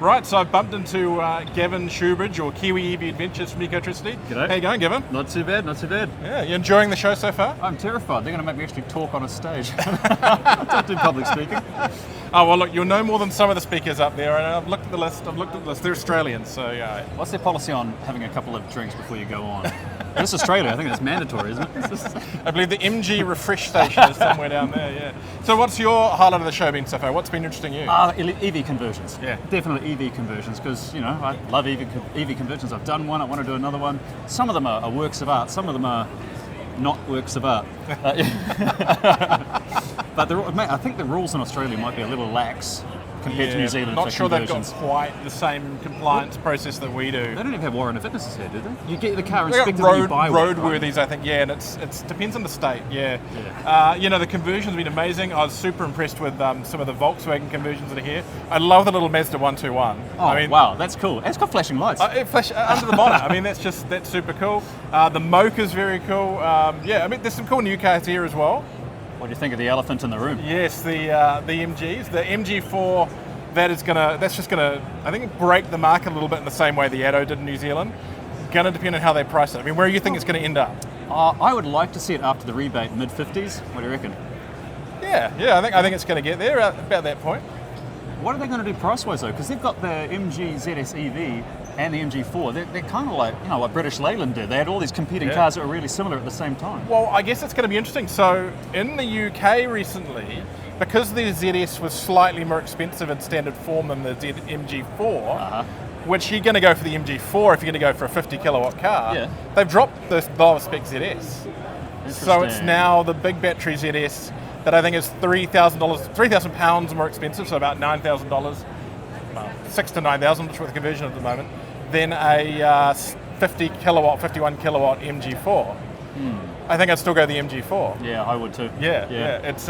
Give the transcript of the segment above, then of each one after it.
Right, so I've bumped into Gavin Shoebridge, or Kiwi EV Adventures from Ecotricity. G'day. How you going, Gavin? Not too bad, not too bad. Yeah, you enjoying the show so far? I'm terrified. They're going to make me actually talk on a stage. I don't do public speaking. Oh, well, look, you'll know more than some of the speakers up there, and I've looked at the list. They're Australians, so yeah. What's their policy on having a couple of drinks before you go on? This is Australia. I think that's mandatory, isn't it? I believe the MG refresh station is somewhere down there, yeah. So what's your highlight of the show been so far? What's been interesting you? EV conversions. Yeah. Definitely EV conversions, because, you know, I love EV conversions. I've done one, I want to do another one. Some of them are works of art, some of them are not works of art. But I think the rules in Australia might be a little lax compared to New Zealand. Not for sure they've got conversions. quite the same compliance process that we do. They don't even have warrant of fitnesses here, do they? You get the car They got inspected and you buy one, roadworthies, right? I think, yeah, and it's depends on the state, yeah. You know, the conversion's been amazing. I was super impressed with some of the Volkswagen conversions that are here. I love the little Mazda 121. Oh, I mean, wow, that's cool. And it's got flashing lights. it flash under the bonnet. I mean, that's super cool. The Mocha's very cool. Yeah, I mean, there's some cool new cars here as well. What do you think of the elephant in the room? Yes, the MGs, the MG4. That's just gonna, I think, break the market a little bit in the same way the Atto did in New Zealand. Gonna depend on how they price it. I mean, where do you think it's gonna end up? I would like to see it after the rebate, mid-50s. What do you reckon? Yeah, I think it's gonna get there about that point. What are they going to do price-wise, though? Because they've got the MG ZS EV and the MG4. They're kind of like, you know, what British Leyland did. They had all these competing cars that were really similar at the same time. Well, I guess it's going to be interesting. So in the UK recently, because the ZS was slightly more expensive in standard form than the MG4, which you're going to go for the MG4 if you're going to go for a 50 kilowatt car, they've dropped the lower spec ZS. So it's now the big battery ZS that I think is £3,000 more expensive, so about $9,000, $6,000 to $9,000 with the conversion at the moment, than a 51 kilowatt MG4. I think I'd still go the MG4. Yeah, I would too. Yeah. It's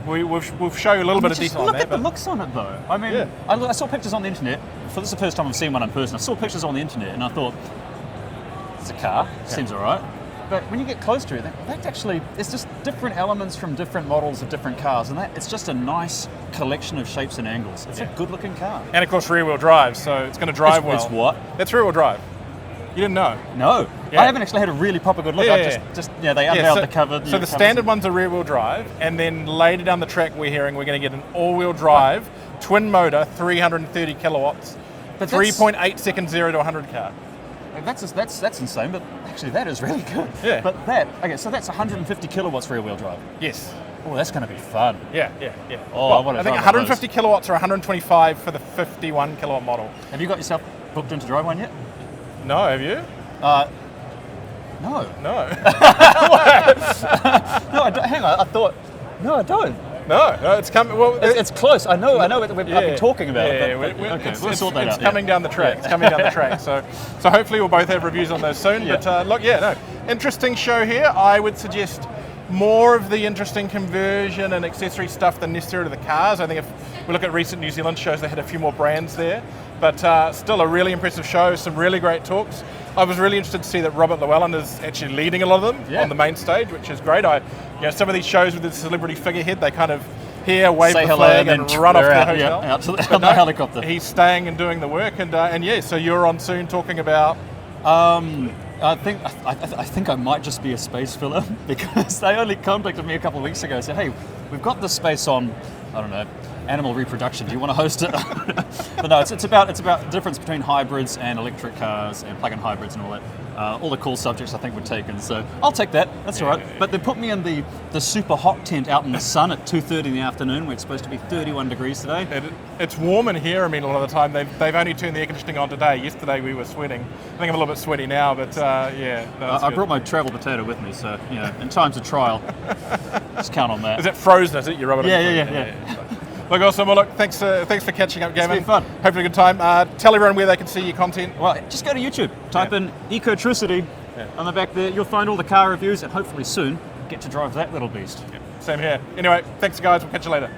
we'll show you a little bit of detail on that. Look at the looks on it, though. I mean, I saw pictures on the internet. This is the first time I've seen one in person. I saw pictures on the internet, and I thought, it's a car. Seems all right. But when you get close to it, that's actually, it's just different elements from different models of different cars, and it's just a nice collection of shapes and angles. It's a good-looking car. And of course, rear-wheel drive, so it's going to drive well. It's what? It's rear-wheel drive. You didn't know? No. Yeah. I haven't actually had a really proper good look. They unveiled the cover. So the standard one's a rear-wheel drive, and then later down the track we're going to get an all-wheel drive, twin motor, 330 kilowatts, 3.8 second 0 to 100 car. That's insane, but actually that is really good. Yeah. But so that's 150 kilowatts rear-wheel drive. Yes. Oh, that's going to be fun. Yeah. Oh, well, I think 150 kilowatts or 125 for the 51 kilowatt model. Have you got yourself booked in to drive one yet? No, have you? No. No. No, I don't. Hang on, I thought. No, I don't. No, it's coming. Well, it's close. I know. I've been talking about it. Okay, we'll sort that out. It's coming down the track. It's coming down the track. So hopefully we'll both have reviews on those soon. Yeah. But interesting show here. I would suggest more of the interesting conversion and accessory stuff than necessarily the cars. I think if we look at recent New Zealand shows, they had a few more brands there. But still a really impressive show, some really great talks. I was really interested to see that Robert Llewellyn is actually leading a lot of them on the main stage, which is great. Some of these shows with the celebrity figurehead, they kind of wave the flag and run off to the hotel. Out to the helicopter. He's staying and doing the work, and so you're on soon talking about. I think I might just be a space filler because they only contacted me a couple of weeks ago and said, hey, we've got this space on, I don't know, animal reproduction. Do you want to host it? But no, it's about the difference between hybrids and electric cars and plug-in hybrids and all that. All the cool subjects I think were taken, so I'll take that. That's all right. But they put me in the super hot tent out in the sun at 2:30 in the afternoon, where it's supposed to be 31 degrees today. It's warm in here. I mean, a lot of the time they've only turned the air conditioning on today. Yesterday we were sweating. I think I'm a little bit sweaty now, but I brought my travel potato with me, so in times of trial, just count on that. Is it frozen? Is it? You rub it? Yeah. Look, awesome. Well, look, thanks for catching up, Gavin. It's been fun. Hopefully a good time. Tell everyone where they can see your content. Well, just go to YouTube. Type in Ecotricity on the back there. You'll find all the car reviews, and hopefully soon get to drive that little beast. Same here. Anyway, thanks, guys. We'll catch you later.